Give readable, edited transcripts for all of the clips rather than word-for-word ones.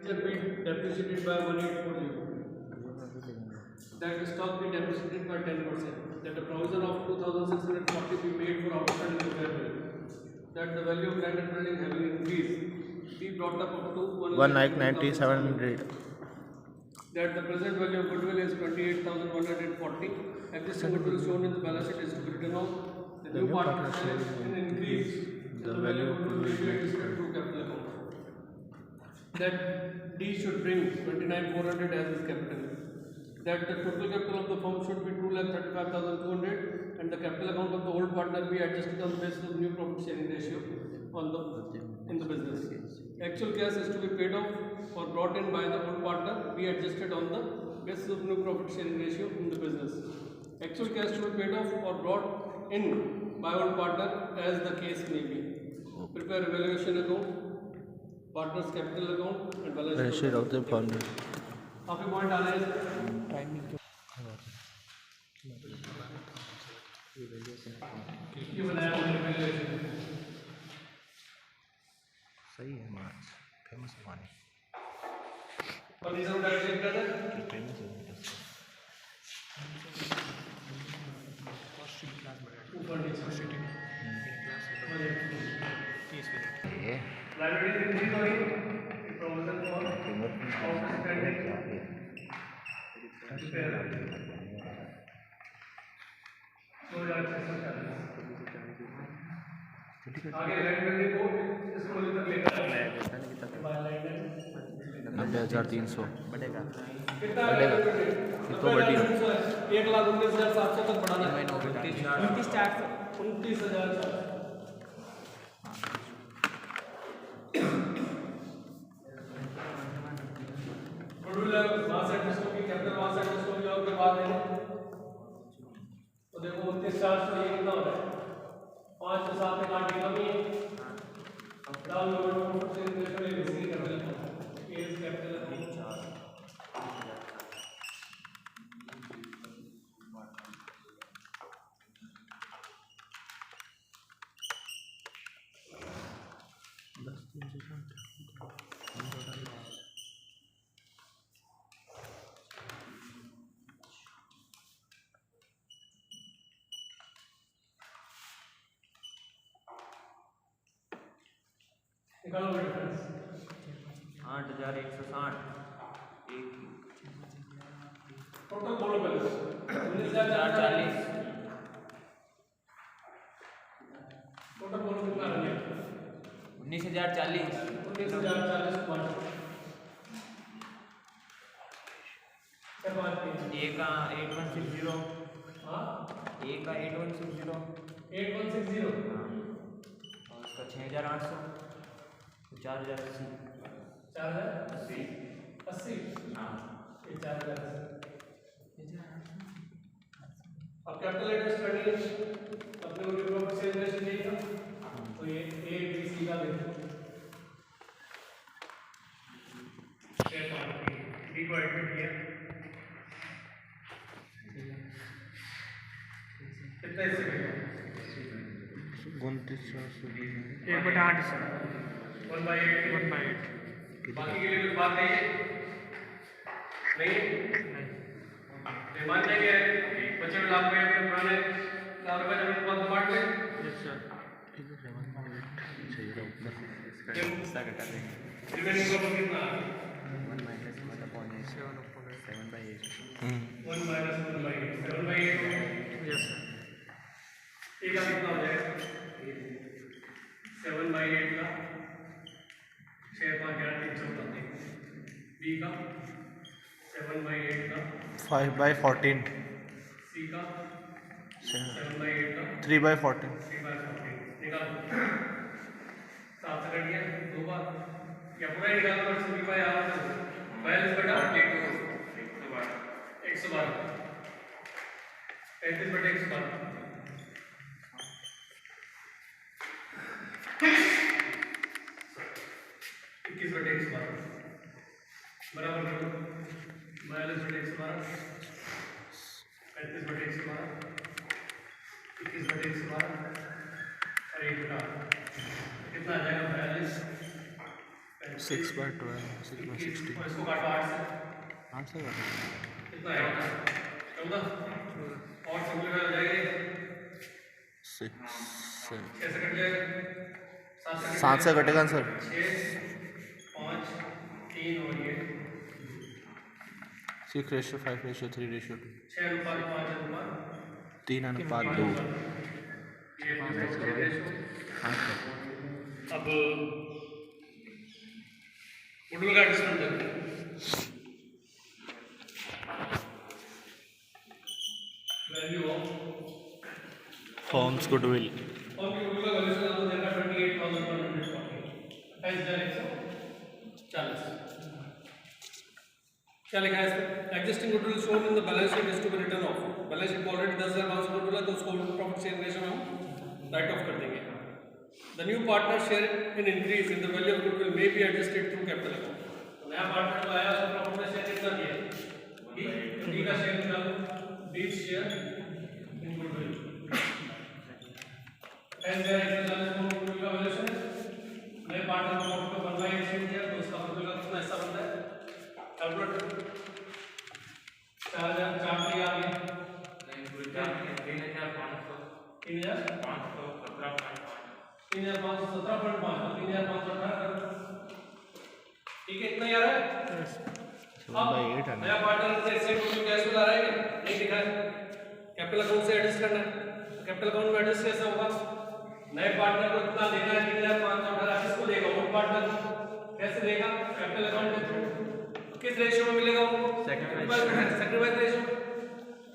can be depreciated by 1840. That the stock be depreciated by 10%. That the provision of 2640 be made for outstanding fair value. That the value of land and building having increased be brought up to 1,97,700. That the present value of goodwill is 28,140. Existing goodwill shown in the balance sheet is to be written off. The new partner share in increase The value of goodwill may be adjusted through capital account. That D should bring 29,400 as his capital. That the total capital of the firm should be 2,35,200 and the capital account of the old partner be adjusted on the basis of new profit sharing ratio in the business. Actual cash is to be paid off or brought in by the old partner be adjusted on the basis of new profit sharing ratio in the business. Actual cash to be paid off or brought in by old partner as the case may be. Prepare evaluation account, partners capital account and balance sheet of the fund. काफी point आ रहे हैं ये बनाया हमने evaluation सही है मार्च famous पानी और ये सब डायरेक्ट चेक करते हैं फेमस है ऊपर नीचे सिटिंग ये लाइब्रेरी इंक्रीज हो रही है प्रमोशन फॉर ऑफिस स्टैंडिंग आगे लाइब्रेरी को इसको तक लेकर आना है 90,300 बढ़ेगा कितना बढ़ेगा तो बढ़ी 1,19,700 तक बढ़ाना है 29,400 29,000 वहां से एडजस्ट होगी कैपिटल वहां से एडजस्ट हो जाओगे बाद में तो देखो 29,400 ये कितना हो रहा है 5 के साथ में काट की कमी है डाउन लोड से रिलेशन में बेसिक कैपिटल केस कैपिटल निकालो डिफरेंस 8,160 एक टोटल बोलो बैलेंस 19,440 टोटल बोलो कितना आ गया 19,040 19,040 पॉइंट क्या बात है ए का 8160 हां ए का 8160 8160 और उसका 6,800 4,080 4,080 80 हाँ ये 4,080 अब कैपिटल एडजस्ट करनी है अपने को प्रॉफिट सेल रेशियो चाहिए तो ये ए बी सी का देखो बी को एडमिट किया कितना इससे मिलेगा 29,420 1/8 सर 1/8 बाकी के लिए कुछ बात नहीं है नहीं मान लेंगे बचे हुए लाभ को अपने पुराने लाभ का जब बात बांट लें यस सर इसका घटा देंगे रिमेनिंग का कितना 1 minus 7/8 1 minus 1/8 7/8 यस सर ए का कितना हो जाएगा 7/8 का 6/8 बी का 7/8 का 5/14 सी का 7/8 का 3/14 3/14 निकालो 7 से कट गया 2 बार या पूरा ही निकालो और सिंपलीफाई आवाज बैलेंस बटा 112 35/112 21/112 बराबर करो बैलेंस बटे 112 35/112 21/112 और 1 बटा कितना आ जाएगा बैलेंस 35/112 6/12, 6/16. इसको काटो 8 से, 8 से काटो। कितना है 14 और सिंपलीफाई हो जाएगी 6 7 कैसे कट जाएगा 7 से कटेगा सर। 6 5 3 और ये 6:5:3:2 6:5:5 3:2। ये रेशो। अब गुडविल का एडजस्टमेंट देखते हैं। वैल्यू ऑफ फॉर्म्स गुडविल और गुडविल का वैल्यूशन आपको देगा 28,140 28,140। क्या लिखा है इसमें? Existing goodwill shown in the balance sheet is to be written off. Balance sheet में ऑलरेडी 10,500 गुडविल है तो उसको प्रॉफिट शेयर रेशियो में हम राइट ऑफ कर देंगे। The new partner share in increase in the value of goodwill may be adjusted through capital account. नया partner जो आया उसको प्रॉफिट में शेयर कितना दिया? डी का शेयर निकालो, D share in goodwill and their expense for goodwill का वैल्यूशन। नए पार्टनर को प्रॉफिट को 1/8 शेयर दिया तो उसका गुडविल का कितना हिस्सा बनता है? कैलकुलेट 4,000 4 पे आ गया 3,517.5 3,518 करो। ठीक है, इतना ही आ रहा है। 7/8 है ना। नया पार्टनर से सेम टू कैश फ्लो आ रहा है क्या? नहीं दिखा है। कैपिटल अकाउंट से एडजस्ट करना है। कैपिटल अकाउंट में एडजस्ट कैसे होगा? नए पार्टनर को इतना देना है 3,518 किसको देगा? ओल्ड पार्टनर को कैसे देगा? कैपिटल अकाउंट के थ्रू। किस रेशियो में मिलेगा उनको? Sacrifice ratio.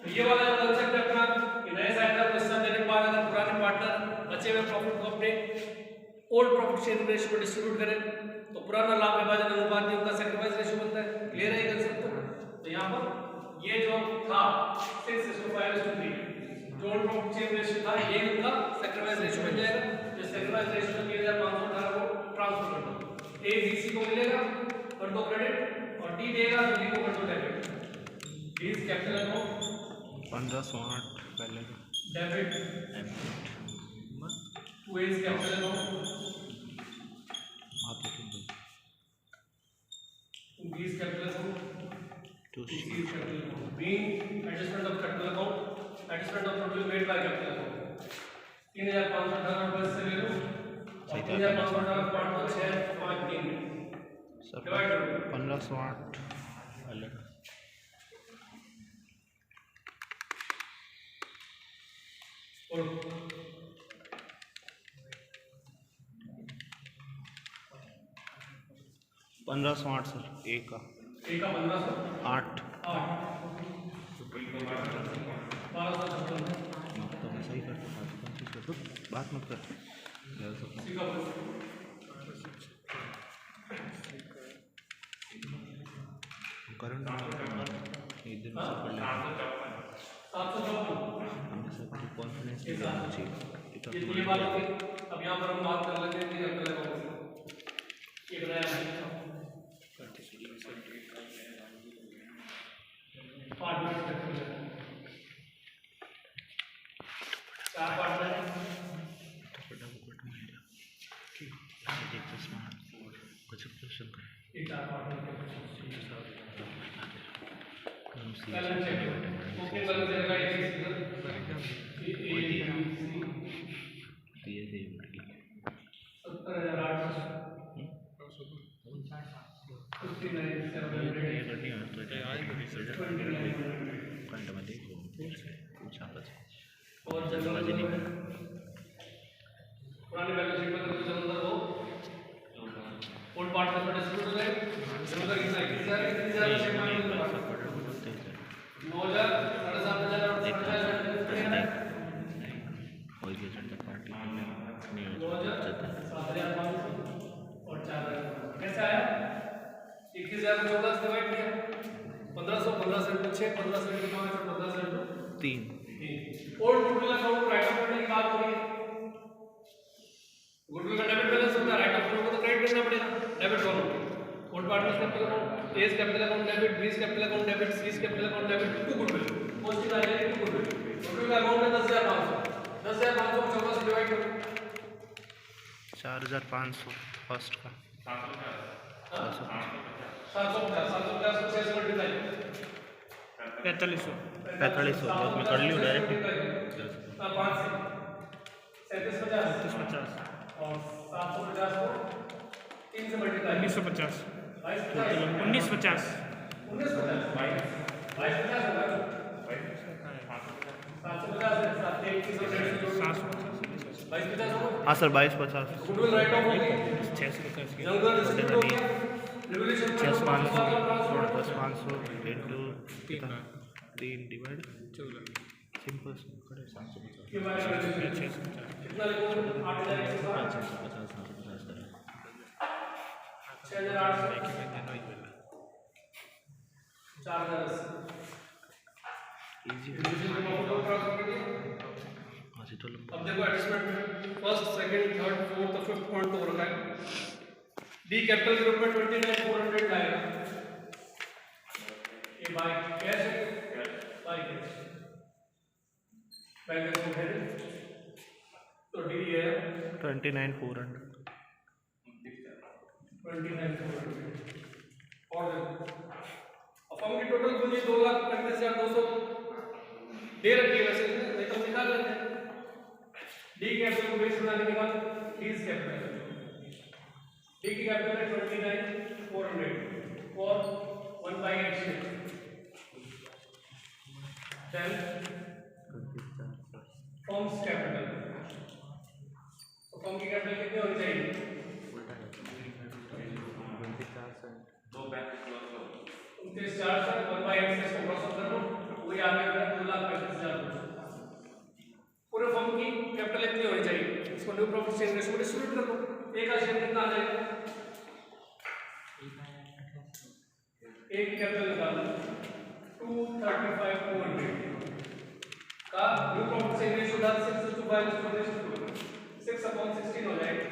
तो ये वाला जो कांसेप्ट है अपना कि नए साइडर को हिस्सा देने के बाद अगर पुराने पार्टनर बचे हुए प्रॉफिट को अपने ओल्ड प्रॉफिट शेयरिंग रेशियो में डिस्ट्रीब्यूट करें तो पुराना लाभ विभाजन अनुपात ही उनका सैक्रिफाइस रेशियो बनता है। क्लियर है ये कांसेप्ट? तो यहाँ पर ये जो था 6:5:3 जो ओल्ड प्रॉफिट शेयरिंग रेशियो था ये उनका सैक्रिफाइस रेशियो बन जाएगा। जो सैक्रिफाइस रेशियो में 3,518 को ट्रांसफर कर दो। ए बीसी को मिलेगा कर दो क्रेडिट और डी देगा तो डी को कर दो डेबिट। प्लीज कैपिटल अकाउंट 1508 पहले debit to is capital account आप लिखें B is capital account to C is capital account B adjustment of capital account adjustment of total made by capital account 3,518 रुपए से ले लो और 3,518 पार्ट तो 653 sir divide करो 1508 पहले 1508 सर ए का 8 सही करते बात मत कर करंट इधर से पढ़ लेंगे कॉन्फिडेंस लेना चाहिए। ये बात होगी। अब यहाँ पर हम बात कर लेते हैं कि कैपिटल अकाउंट एक नया पार्टनर चार पार्टनर ये चार partner balance sheet okay balance sheet का ये दिए दे 17,800 और जनरल पुराने बैलेंस शीट में तो जनरल हो ओल्ड पार्टनर में डिस्ट्रीब्यूट हो जाएगा जनरल कितना 21,000 शेयर में 9,000 7,500 और 7,500 कोई भी एजेंट पार्टी नहीं 9,000 7,500 और 4,000 कैसे आया 21,000 में 14 से डिवाइड किया 1500 15 से 6 15 से 5 15 से 3 ओल्ड गुडविल अकाउंट को राइट ऑफ करने की बात हो रही है। गुडविल का डेबिट बैलेंस होता है राइट ऑफ करने को तो क्रेडिट करना पड़ेगा debit column old partners capital account A is capital account debit B is capital account debit C is capital account debit to goodwill positive आ जाएगी टू गुडविल गुडविल का अकाउंट है 10,500 को 14 से डिवाइड करो 4,500 फर्स्ट का 750 को 6 से मल्टीप्लाई 4500 जब मैं कर लियो डायरेक्ट 5 से 3750 और 750 को 3 से मल्टीप्लाई 1950 1950 हाँ सर 2250 गुडविल राइट ऑफ होगी 650 की जनरल डिस्ट्रीब्यूट हो गया रिवोल्यूशन 500 इंटू 3 डिवाइड 14 सिंपल के बारे में कितना लिखो 8150 अब देखो adjustment first second third fourth और फिफ्थ पॉइंट तो हो रखा है डी कैपिटल के रूप में 29400 लाएगा ये by cash by cash bank account है तो डी है 29400 और फर्म की टोटल पूंजी 2,35,200 दे रखी है वैसे नहीं तो निकाल लेते हैं डी कैपिटल को बेस बना के निकाल डीज कैपिटल डी की कैपिटल है 29,400 और 1/8 शेयर देन फर्म्स कैपिटल तो फर्म की कैपिटल कितनी होनी चाहिए उनके 4 से 1/8 से इसको क्रॉस ऑफ कर लो वही आ गया 2,35,000 पूरे फर्म की कैपिटल इतनी होनी चाहिए इसको न्यू प्रॉफिट शेयर रेशियो में डिस्ट्रीब्यूट कर लो एक का शेयर कितना आ जाएगा एक कैपिटल निकाल लो 235,200 का न्यू प्रॉफिट शेयर रेशियो डाल 6/16 हो जाएगा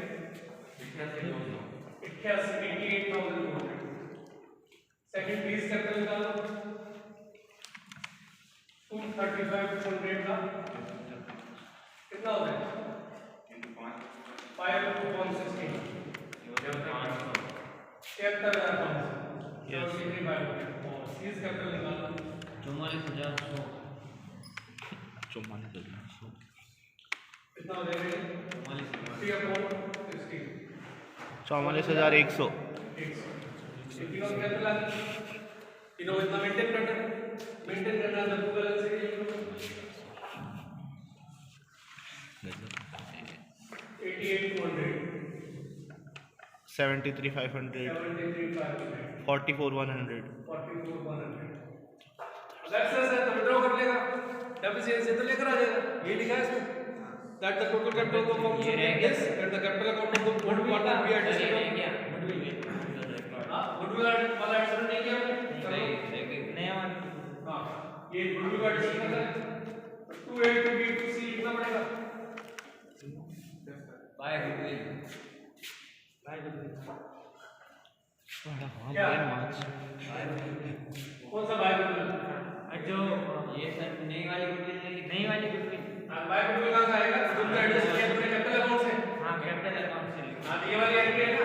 88,200 सेकंड पीस कैपिटल निकाल लो 235,200 का कितना हो जाएगा 5 into 116 73,500 Yes. और सीज कैपिटल निकाल लो 44,100 कितना हो जाएगा 3/16 44,100 तीनों कैपिटल आ गई तीनों इतना मेंटेन करना है जब बैलेंस है 88,200 73,500 44,100 अगर सर तो विड्रॉ कर लेगा डेफिशिएंसी तो लेकर आ जाएगा ये लिखा है इसमें that the total capital of firm ये रह गया and the capital account of the board quarter B addition goodwill वाला एडिशन नहीं किया आपने नया वाला हां ये गुडविल का एडिशन करना है 2A to B to C कितना पड़ेगा बाय गुडविल क्या कौन सा बाय गुडविल जो ये सर नई वाली गुडविल बाय गुडविल कहां से आएगा तुमने एडजस्ट किया तुमने कैपिटल अकाउंट से हाँ कैपिटल अकाउंट से हां ये वाली एंट्री है ना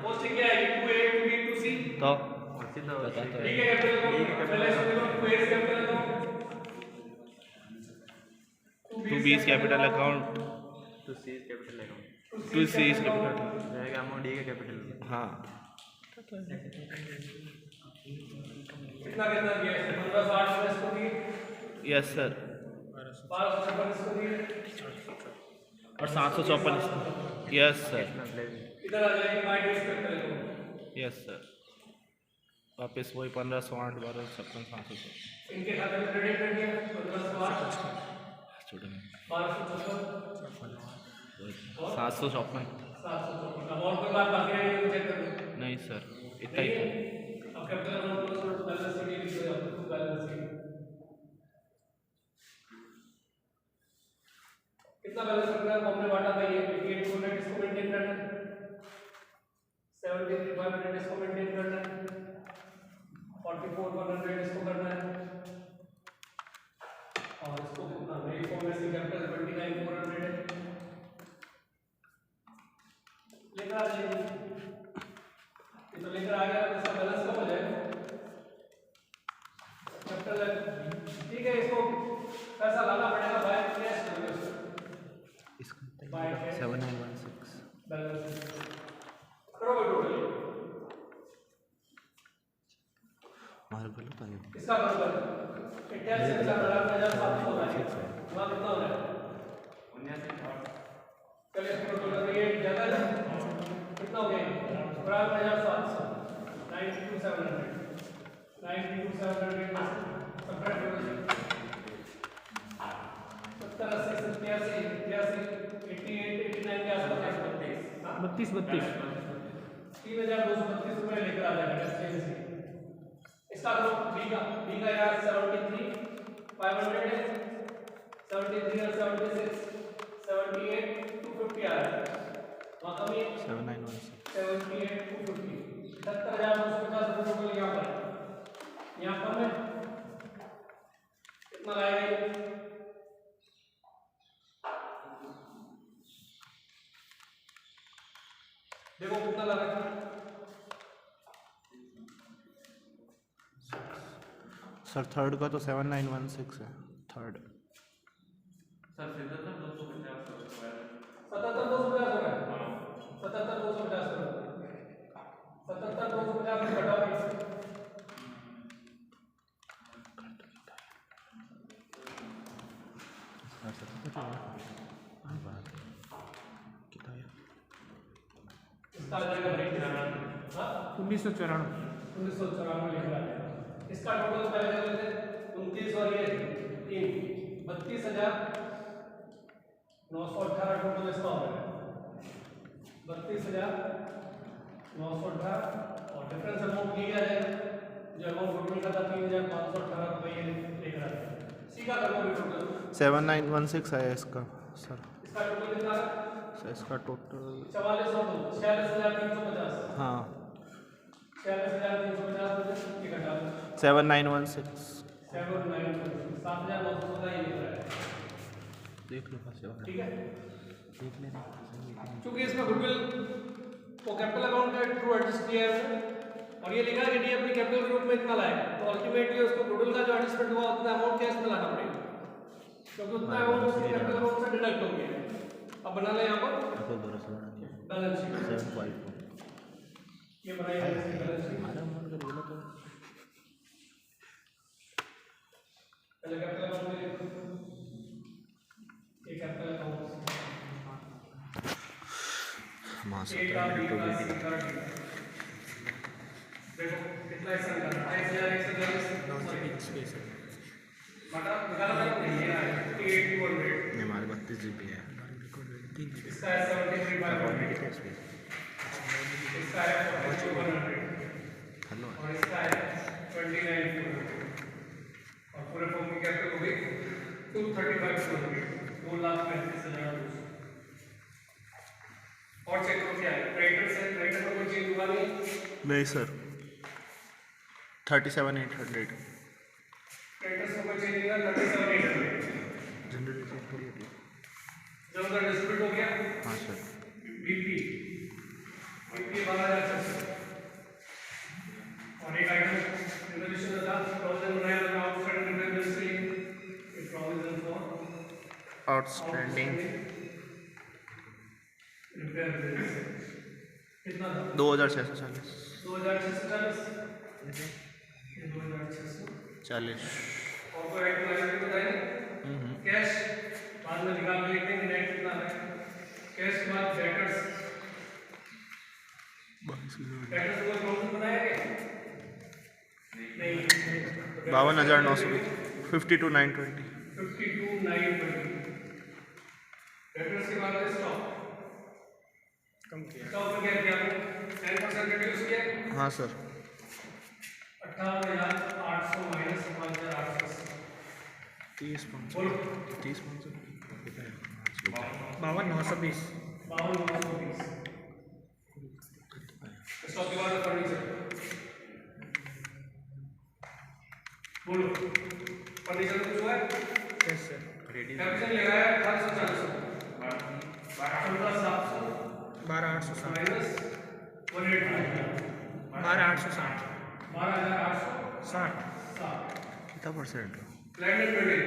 पोस्टिंग क्या आएगी 2A to B to C तो ठीक है कैपिटल अकाउंट पहले से देखो 2A capital account to B capital account to C capital account to C capital रहेगा अमाउंट डी का कैपिटल हाँ कितना कितना दिया है 1560 इसको दिए यस सर 1256 इसको दिए और 754 यस सर इधर आ जाएगी my days capital account yes sir वापस वही 1508 12 56 700 इनके खाते में क्रेडिट कर दिया 1508 स्टूडेंट 1256 754 अब और कोई बात बाकी रही है तो चेक कर लो नहीं सर इतना ही था अब capital account plus balance sheet लिख दो आपको बैलेंस शीट कितना बैलेंस रखना है हमने बांटा था ये 88,200 इसको मेंटेन करना है 73,500 इसको मेंटेन करना है 44,100 इसको करना है और इसको कितना नई फॉर्म में सी कैपिटल 29,400 है लेकर आ जाइए ये तो लेकर मार्बल का है इसका बराबर 88,50,700 हो रहा है। वहाँ कितना हो रहा है? 79 चलिए इसको टोटल करिए ज़्यादा है कितना हो गया? 52,700 92,700 92,700 सब्ट्रैक्ट करो 70 80 87 88 89 के आसपास 32 3,232 रुपये लेकर आ जाएगा एक्सचेंज से। इसका करो बी का यार 73 500 है 73 और 76 78 250 आ रहा है वहाँ कमी 7916 78 250 70,250 रुपये टोटल यहाँ पर है कितना लाएगा ये? देखो कितना लगा सर थर्ड का तो 7916 है थर्ड सर 250 77,250 हो रहा है 77,250 77,250 घटाओ इसका आ जाएगा भाई 1994 1994 लिख रहा है इसका टोटल पहले कर लेते 29 और ये 3 32,918 टोटल इसका हो रहा है 32,918 और डिफरेंस अमाउंट दिया जाएगा जो अमाउंट टोटल का था 3,518 रुपये लेकर आया सीधा कर लो टोटल 7916 है इसका सर इसका टोटल कितना है सर इसका टोटल 46,350 हाँ 46,350 ये घटा दो 7916 7,914 ये लिख रहा है देख लो पास ठीक है देख लेना क्योंकि इसमें गुडविल को कैपिटल अकाउंट का थ्रू एडजस्ट किया है और ये लिखा है कि डी अपनी कैपिटल ग्रुप में इतना लाएगा तो अल्टीमेटली उसको गुडविल का जो एडजस्टमेंट हुआ उतना अमाउंट कैश में लाना पड़ेगा क्योंकि उतना अमाउंट उसकी कैपिटल अकाउंट से डिडक्ट हो गया अब बना ले यहाँ पर बैलेंस शीट ये बनाई है इसकी बैलेंस शीट पहले कैपिटल अकाउंट में लिखो ये कैपिटल अकाउंट देखो कितना हिस्सा निकाला 28,140 मतलब निकाला था नहीं है 58,200 हमारे 32 GB है इसका है 73,500 इसका है 42,100 हेलो और इसका है 29,400 और पूरे फॉर्म की कैपिटल हो गई 235,200 2,35,200 और चेक करो क्या है क्रेडिटर से क्रेडिटर में कोई चेंज हुआ नहीं सर 37,800 क्रेडिटर्स में कोई चेंज नहीं हुआ 37,800 जनरल चेक थोड़ी होती है जब उधर डिस्ट्रीब्यूट हो गया हाँ सर बीपी 12,600 और एक आइटम रिजोल्यूशन था प्रोविजन बनाया था outstanding remembrance provision for outstanding repair कितना था 2,640 2,640 40 और कोई आइटम आया नहीं बताइए कैश बाद में निकाल के लिख देंगे नेट कितना है कैश के बाद डेटर्स डेटर्स को प्रोविजन बनाया क्या नहीं 52,920 52,920 52,920 डेटर्स के बाद स्टॉक कम किया स्टॉक में क्या किया 10% रिड्यूस किया हाँ सर 58,800 माइनस 5,880 30 बोलो 30 52,920 52,920 स्टॉक के बाद फर्नीचर बोलो फर्नीचर में कुछ हुआ है यस सर कैपिटल लगाया 18,400 15,700 12,860 माइनस 1,800 12,860 12,860 कितना percent land and building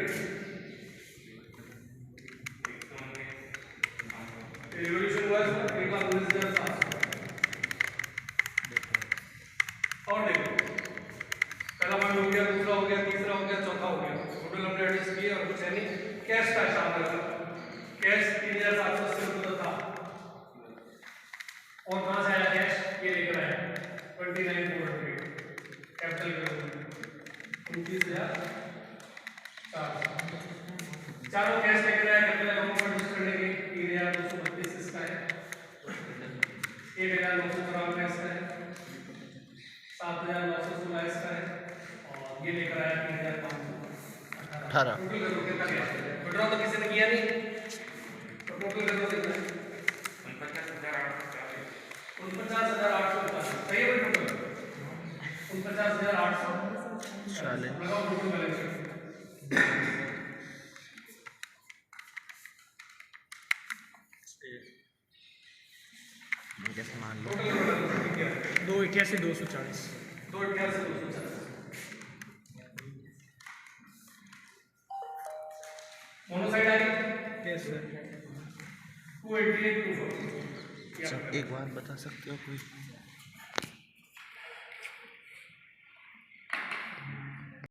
revolution हुआ इसमें 1,19,700 और देखो पहला टोटल हमने एडजस्ट किए और कुछ है नहीं। कैश का हिसाब लगा, कैश 3780 रुपये था और कहाँ से आया कैश, ये लेकर आया 29,400 कैपिटल के रूप में 29,400। चारों कैश लेकर आया कैपिटल अकाउंट में एडजस्ट करने के लिए 3,232 इसका है, 1,994 इसका है, 7,916 इसका है और ये लेकर आया 3,518। टोटल करो कितना कैश है, विड्रॉ तो किसी ने किया नहीं तो टोटल करो कितना है 49,840 सही है भाई टोटल 49,840 लगाओ टोटल बैलेंस शीट। टोटल 281,240 281,240 मोनोसाइड आ गई यस सर 288,240। एक बात बता सकते हो कोई